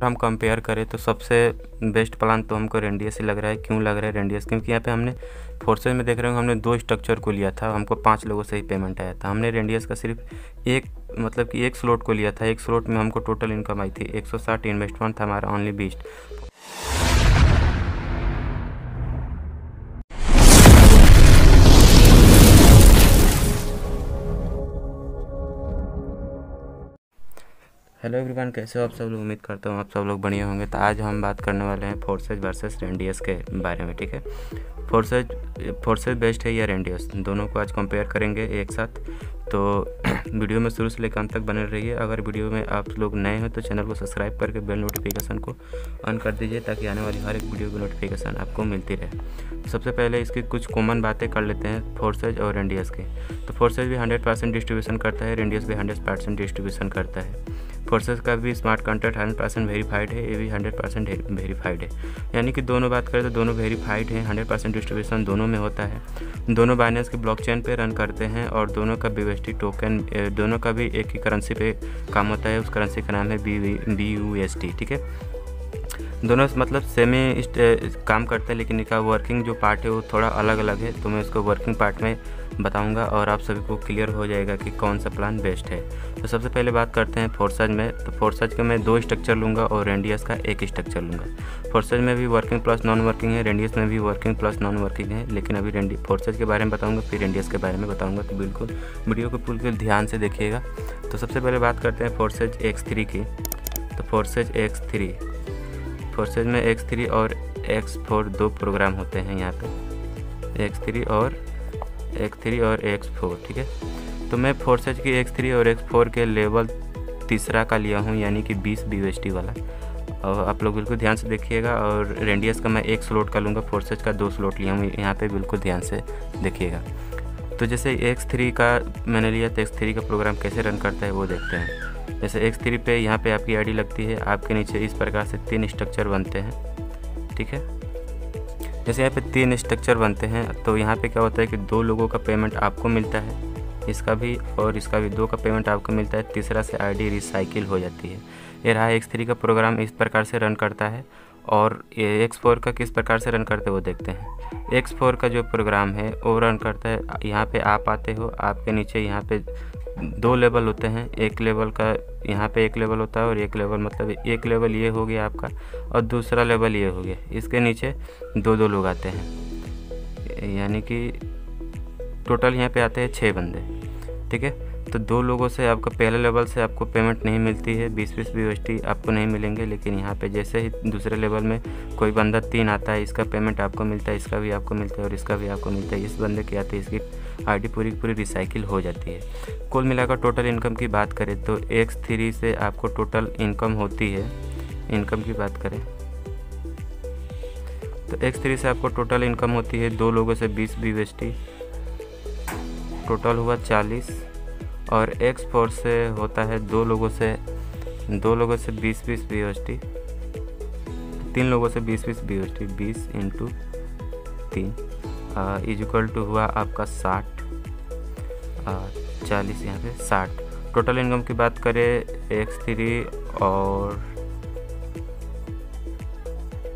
हम कंपेयर करें तो सबसे बेस्ट प्लान तो हमको रेंडियस ही लग रहा है। क्यों लग रहा है रेंडियस? क्योंकि यहाँ पे हमने फोर्सेज में देख रहे होंगे, हमने 2 स्ट्रक्चर को लिया था, हमको 5 लोगों से ही पेमेंट आया था। हमने रेंडियस का सिर्फ एक मतलब कि एक स्लॉट को लिया था। एक स्लॉट में हमको टोटल इनकम आई थी 160, इन्वेस्टमेंट था हमारा ओनली 20। हेलो एवरीवन, कैसे हो आप सब लोग? उम्मीद करता हूँ आप सब लोग बढ़िया होंगे। तो आज हम बात करने वाले हैं फोर्सेज वर्सेस रेंडियस के बारे में, ठीक है। फोर्सेज बेस्ट है या रेंडियस, दोनों को आज कंपेयर करेंगे एक साथ। तो वीडियो में शुरू से लेकर अंत तक बने रहिए। अगर वीडियो में आप लोग नए हो तो चैनल को सब्सक्राइब करके बेल नोटिफिकेशन को ऑन कर दीजिए, ताकि आने वाली हर एक वीडियो की नोटिफिकेशन आपको मिलती रहे। सबसे पहले इसकी कुछ कॉमन बातें कर लेते हैं फोर्सेज और रेंडियस के। तो फोर्सेज भी 100% डिस्ट्रीब्यूशन करता है, रेंडियस भी 100% डिस्ट्रीब्यूशन करता है। फोर्सेज का भी स्मार्ट कॉन्ट्रैक्ट 100% वेरीफाइड है, ये भी 100% वेरीफाइड है। यानी कि दोनों बात करें तो दोनों वेरीफाइड हैं, 100% डिस्ट्रीब्यूशन दोनों में होता है। दोनों बाइनेंस की ब्लॉकचेन पे रन करते हैं और दोनों का BUSD टोकन, दोनों का भी एक ही करेंसी पे काम होता है। उस करेंसी का नाम है BUSD, ठीक है। दोनों मतलब सेमी काम करते हैं, लेकिन इनका वर्किंग जो पार्ट है वो थोड़ा अलग अलग है। तो मैं इसको वर्किंग पार्ट में बताऊंगा और आप सभी को क्लियर हो जाएगा कि कौन सा प्लान बेस्ट है। तो सबसे पहले बात करते हैं फोर्सेज में। तो फोर्सेज के मैं 2 स्ट्रक्चर लूँगा और रेंडियस का 1 स्ट्रक्चर लूँगा। फोर्सेज में भी वर्किंग प्लस नॉन वर्किंग है, रेंडियस में भी वर्किंग प्लस नॉन वर्किंग है। लेकिन अभी फोर्सेज के बारे में बताऊँगा, फिर रेंडियस के बारे में बताऊँगा। तो बिल्कुल वीडियो को बिल्कुल ध्यान से देखिएगा। तो सबसे पहले बात करते हैं फोर्सेज X3 की। तो फोर्सेज में X3 और X4 2 प्रोग्राम होते हैं यहाँ पे, X3 और X4, ठीक है। तो मैं फोर्सेज की X3 और X4 के लेवल तीसरा का लिया हूँ, यानी कि 20 BUSD वाला। और आप लोग बिल्कुल ध्यान से देखिएगा। और रेंडियस का मैं 1 स्लॉट का लूँगा, फोर्सेज का 2 स्लॉट लिया हूँ, यहाँ पे बिल्कुल ध्यान से देखिएगा। तो जैसे X3 का मैंने लिया, तो X3 का प्रोग्राम कैसे रन करता है वो देखते हैं। जैसे X3 पे यहाँ पे आपकी आईडी लगती है, आपके नीचे इस प्रकार से 3 स्ट्रक्चर बनते हैं, ठीक है। जैसे यहाँ पे 3 स्ट्रक्चर बनते हैं, तो यहाँ पे क्या होता है कि 2 लोगों का पेमेंट आपको मिलता है, इसका भी और इसका भी 2 का पेमेंट आपको मिलता है। तीसरा से आईडी रिसाइकिल हो जाती है। ये रहा X3 का प्रोग्राम, इस प्रकार से रन करता है। और X4 का किस प्रकार से रन करते हैं वो देखते हैं। X4 का जो प्रोग्राम है वो रन करता है, यहाँ पे आप आते हो, आपके नीचे यहाँ पे 2 लेवल होते हैं। एक लेवल का यहाँ पे 1 लेवल होता है और एक लेवल मतलब एक लेवल ये हो गया आपका और दूसरा लेवल ये हो गया। इसके नीचे 2 लोग आते हैं, यानी कि टोटल यहाँ पे आते हैं 6 बंदे, ठीक है। तो 2 लोगों से आपका पहले लेवल से आपको पेमेंट नहीं मिलती है, 20-20 BUSD आपको नहीं मिलेंगे। लेकिन यहाँ पे जैसे ही दूसरे लेवल में कोई बंदा 3 आता है, इसका पेमेंट आपको मिलता है, इसका भी आपको मिलता है और इसका भी आपको मिलता है। इस बंदे की आती है, इसकी आईडी पूरी पूरी रिसाइकिल हो जाती है। कुल मिलाकर टोटल इनकम की बात करें तो X3 से आपको टोटल इनकम होती है, इनकम की बात करें तो X3 से आपको टोटल इनकम होती है 2 लोगों से 20 BUSD, टोटल हुआ 40। और X4 से होता है 2 लोगों से 20-20 BUSD, 3 लोगों से 20-20 BUSD, 20 × 3 इज इक्वल टू हुआ आपका 60, 40 यहाँ पे 60। टोटल इनकम की बात करें X3 और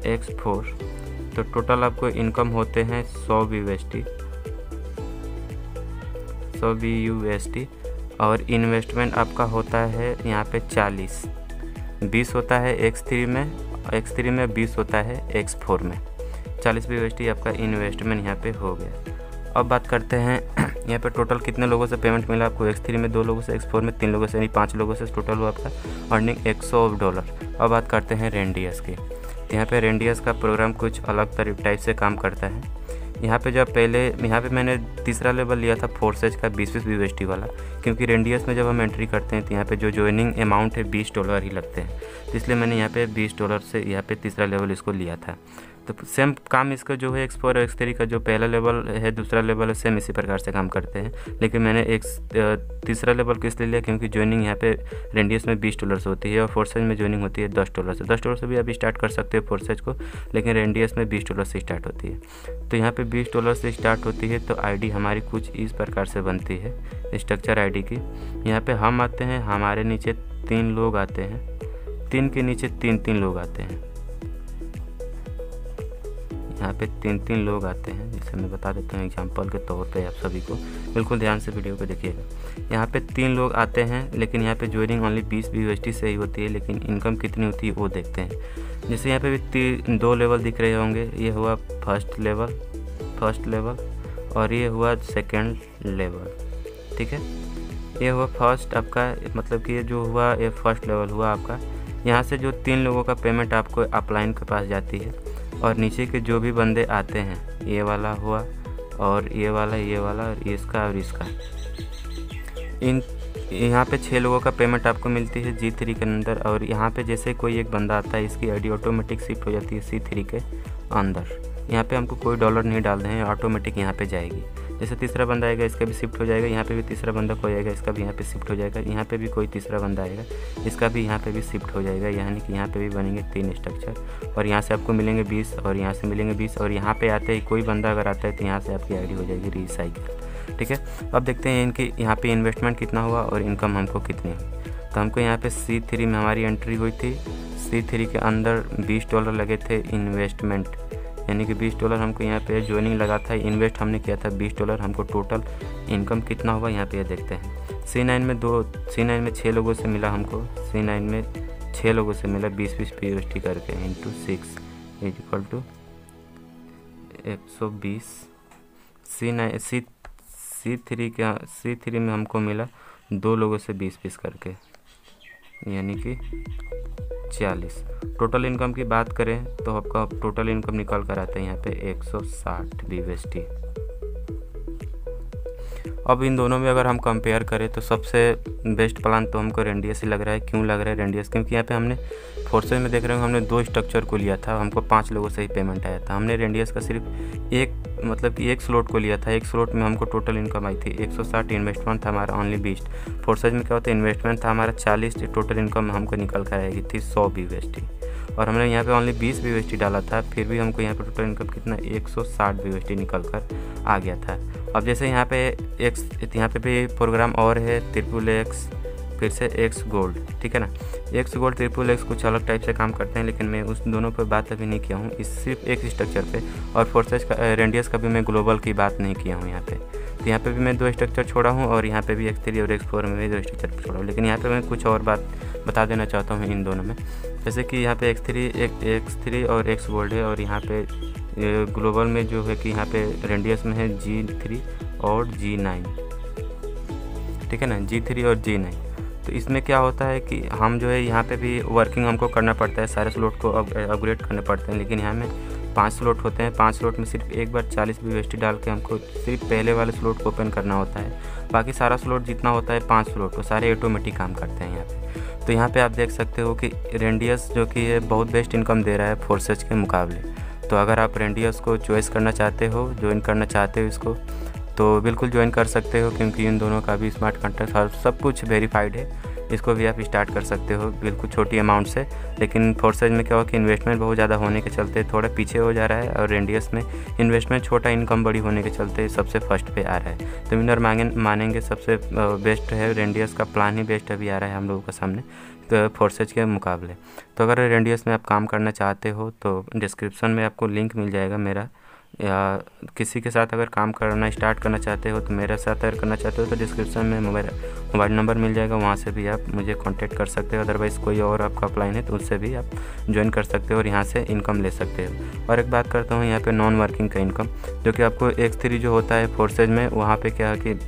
X4 तो टोटल आपको इनकम होते हैं 100 BUSD और इन्वेस्टमेंट आपका होता है यहाँ पे 40। 20 होता है X3 में 20 होता है X4 में। 40 BUSD आपका इन्वेस्टमेंट यहाँ पे हो गया। अब बात करते हैं यहाँ पे टोटल कितने लोगों से पेमेंट मिला आपको। X3 में 2 लोगों से, X4 में 3 लोगों से, यानी 5 लोगों से टोटल हुआ आपका अर्निंग $100। अब बात करते हैं रेंडियस की। तो यहाँ पे रेंडियस का प्रोग्राम कुछ अलग टाइप से काम करता है। यहाँ पे मैंने तीसरा लेवल लिया था फोर्सेज का 20-20 BUSD वाला, क्योंकि रेंडियस में जब हम एंट्री करते हैं तो यहाँ पे जो ज्वाइनिंग अमाउंट है $20 ही लगते हैं। तो इसलिए मैंने यहाँ पे $20 से यहाँ पे तीसरा लेवल इसको लिया था। तो सेम काम इसका जो है X4 और X3 का जो पहला लेवल है, दूसरा लेवल है, सेम इसी प्रकार से काम करते हैं। लेकिन मैंने तीसरा लेवल किस लिए लिया, क्योंकि ज्वाइनिंग यहाँ पे रेंडियस में $20 होती है और फोर्सेज में ज्वाइनिंग होती है $10 से। $10 से भी आप स्टार्ट कर सकते हो फोर्सेज को, लेकिन रेंडियस में $20 से स्टार्ट होती है। तो यहाँ पे $20 से स्टार्ट होती है। तो आईडी हमारी कुछ इस प्रकार से बनती है, स्ट्रक्चर आईडी की। यहाँ पे हम आते हैं, हमारे नीचे 3 लोग आते हैं, 3 के नीचे 3 लोग आते हैं, यहाँ पे 3 लोग आते हैं। जैसे मैं बता देता हूँ एग्जांपल के तौर पे आप सभी को, बिल्कुल ध्यान से वीडियो को देखिएगा। यहाँ पे 3 लोग आते हैं, लेकिन यहाँ पे ज्वाइनिंग ओनली 20 USD से ही होती है, लेकिन इनकम कितनी होती है वो देखते हैं। जैसे यहाँ पे भी 2 लेवल दिख रहे होंगे, ये हुआ फर्स्ट लेवल और ये हुआ सेकेंड लेवल, ठीक है। ये हुआ फर्स्ट आपका, मतलब कि ये जो हुआ ये फर्स्ट लेवल हुआ आपका। यहाँ से जो 3 लोगों का पेमेंट आपको अपलाइन के पास जाती है, और नीचे के जो भी बंदे आते हैं, ये वाला हुआ और ये वाला और इसका और इसका, इन यहाँ पे 6 लोगों का पेमेंट आपको मिलती है G3 के अंदर। और यहाँ पे जैसे कोई एक बंदा आता है, इसकी आईडी ऑटोमेटिक शिफ्ट हो जाती है C3 के अंदर। यहाँ पे हमको कोई डॉलर नहीं डालने हैं, ऑटोमेटिक यहाँ पे जाएगी। जैसे तीसरा बंदा आएगा, इसका भी शिफ्ट हो जाएगा। यहाँ पे भी तीसरा बंदा कोई आएगा, इसका भी यहाँ पे शिफ्ट हो जाएगा। यहाँ पे भी कोई तीसरा बंदा आएगा, इसका भी यहाँ पे भी शिफ्ट हो जाएगा। यानी कि यहाँ पे भी बनेंगे 3 स्ट्रक्चर, और यहाँ से आपको मिलेंगे 20 और यहाँ से मिलेंगे 20। और यहाँ पे आते ही कोई बंदा अगर आता है तो यहाँ से आपकी आईडी हो जाएगी रिसाइकिल, ठीक है। अब देखते हैं इनकी यहाँ पे इन्वेस्टमेंट कितना हुआ और इनकम हमको कितनी हुई। तो हमको यहाँ पे C3 में हमारी एंट्री हुई थी। C3 के अंदर $20 लगे थे इन्वेस्टमेंट, यानी कि $20 हमको यहाँ पे ज्वाइनिंग लगा था, इन्वेस्ट हमने किया था $20। हमको टोटल इनकम कितना हुआ यहाँ पे ये देखते हैं। C9 में 6 लोगों से मिला हमको, C9 में 6 लोगों से मिला 20 USD करके इंटू 6 इक्वल टू 120। C3 में हमको मिला 2 लोगों से 20 करके, यानी कि 40। टोटल इनकम की बात करें तो आपका टोटल इनकम निकल कर आता है यहाँ पे 160 USD। अब इन दोनों में अगर हम कंपेयर करें तो सबसे बेस्ट प्लान तो हमको रेंडियस ही लग रहा है। क्यों लग रहा है रेंडियस? क्योंकि यहाँ पे हमने फोर्सेज में देख रहे हो हमने 2 स्ट्रक्चर को लिया था, हमको 5 लोगों से ही पेमेंट आया था। हमने रेंडियस का सिर्फ एक स्लॉट को लिया था, एक स्लॉट में हमको टोटल इनकम आई थी 160। इन्वेस्टमेंट था हमारा ओनली 20। फोर्सेज में क्या होता है, इन्वेस्टमेंट था हमारा 40, टोटल इनकम हमको निकल कर आएगी थी 100 USD। और हमने यहाँ पे ओनली 20 USD डाला था, फिर भी हमको यहाँ पे टोटल इनकम कितना 160 USD निकल कर आ गया था। अब जैसे यहाँ पे भी प्रोग्राम और है XXX, फिर से X गोल्ड, ठीक है ना। X गोल्ड XXX कुछ अलग टाइप से काम करते हैं, लेकिन मैं उस दोनों पर बात अभी नहीं किया हूँ, इस सिर्फ एक स्ट्रक्चर पे। और फोर्सेज का रेंडियस का भी मैं ग्लोबल की बात नहीं किया हूँ यहाँ पे। तो यहाँ पे भी मैं 2 स्ट्रक्चर छोड़ा हूँ, और यहाँ पे भी X3 और X4 में भी 2 स्ट्रक्चर छोड़ा हूँ। लेकिन यहाँ पे मैं कुछ और बात बता देना चाहता हूँ इन दोनों में। जैसे कि यहाँ पे X3 और X गोल्ड है, और यहाँ पे ग्लोबल में जो है कि यहाँ पे रेंडियस में है G3 और G9, ठीक है ना, G3 और G9। तो इसमें क्या होता है कि हम जो है यहाँ पे भी वर्किंग हमको करना पड़ता है, सारे स्लॉट को अपग्रेड करने पड़ते हैं। लेकिन यहाँ में 5 स्लॉट होते हैं, 5 स्लॉट में सिर्फ एक बार 40 USD डाल के हमको सिर्फ पहले वाले स्लॉट को ओपन करना होता है। बाकी सारा स्लॉट जितना होता है 5 स्लॉट वो सारे ऑटोमेटिक काम करते हैं यहाँ पे। तो यहाँ पे आप देख सकते हो कि रेंडियस जो कि है बहुत बेस्ट इनकम दे रहा है फोर्सेज के मुकाबले। तो अगर आप रेंडियस को चॉइस करना चाहते हो, ज्वाइन करना चाहते हो इसको, तो बिल्कुल ज्वाइन कर सकते हो, क्योंकि इन दोनों का भी स्मार्ट कॉन्ट्रैक्ट और सब कुछ वेरीफाइड है। इसको भी आप स्टार्ट कर सकते हो बिल्कुल छोटी अमाउंट से। लेकिन फोर्सेज में क्या हो कि इन्वेस्टमेंट बहुत ज़्यादा होने के चलते थोड़ा पीछे हो जा रहा है, और रेंडियस में इन्वेस्टमेंट छोटा, इनकम बड़ी होने के चलते सबसे फर्स्ट पे आ रहा है। तो विनर मानेंगे सबसे बेस्ट है रेंडियस का प्लान ही बेस्ट अभी आ रहा है हम लोगों के सामने तो फोर्सेज के मुकाबले। तो अगर रेंडियस में आप काम करना चाहते हो तो डिस्क्रिप्शन में आपको लिंक मिल जाएगा मेरा, या किसी के साथ अगर काम करना स्टार्ट करना चाहते हो तो मेरे साथ अगर करना चाहते हो तो डिस्क्रिप्शन में मोबाइल नंबर मिल जाएगा, वहाँ से भी आप मुझे कांटेक्ट कर सकते हो। अदरवाइज़ कोई और आपका अपलाइन है तो उससे भी आप ज्वाइन कर सकते हो और यहाँ से इनकम ले सकते हो। और एक बात करता हूँ यहाँ पे नॉन वर्किंग का इनकम, जो कि आपको X3 जो होता है फोर्सेज में, वहाँ पर क्या है कि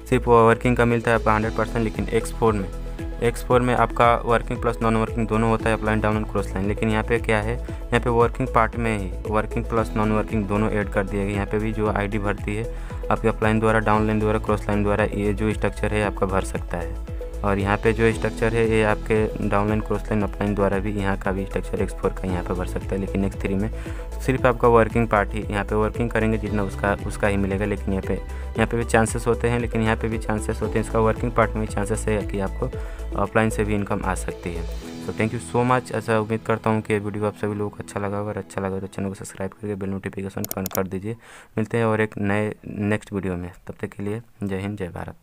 सिर्फ वर्किंग का मिलता है आपका 100%। लेकिन X4 में आपका वर्किंग प्लस नॉन वर्किंग दोनों होता है, अपलाइन डाउन क्रॉस लाइन। लेकिन यहाँ पे क्या है, यहाँ पे वर्किंग पार्ट में ही वर्किंग प्लस नॉन वर्किंग दोनों ऐड कर दिए गए। यहाँ पे भी जो आईडी भरती है आपके अपलाइन द्वारा, डाउन लाइन द्वारा, क्रॉस लाइन द्वारा, ये जो स्ट्रक्चर है आपका भर सकता है। और यहाँ पे जो स्ट्रक्चर है ये आपके down line, cross line, upline द्वारा भी यहाँ का भी स्ट्रक्चर X4 का यहाँ पे भर सकता है। लेकिन X3 में सिर्फ आपका वर्किंग पार्ट ही, यहाँ पे वर्किंग करेंगे जितना उसका ही मिलेगा। लेकिन यहाँ पे भी चांसेस होते हैं, लेकिन यहाँ पे भी चांसेस होते हैं, इसका वर्किंग पार्ट में भी चांसेस है कि आपको अपलाइन से भी इनकम आ सकती है। तो थैंक यू सो मच। ऐसा उम्मीद करता हूँ कि वीडियो आप सभी लोगों को अच्छा लगा। अगर अच्छा लगा तो चैनल को सब्सक्राइब करके बेल नोटिफिकेशन ऑन कर दीजिए। मिलते हैं और एक नए नेक्स्ट वीडियो में, तब तक के लिए जय हिंद, जय भारत।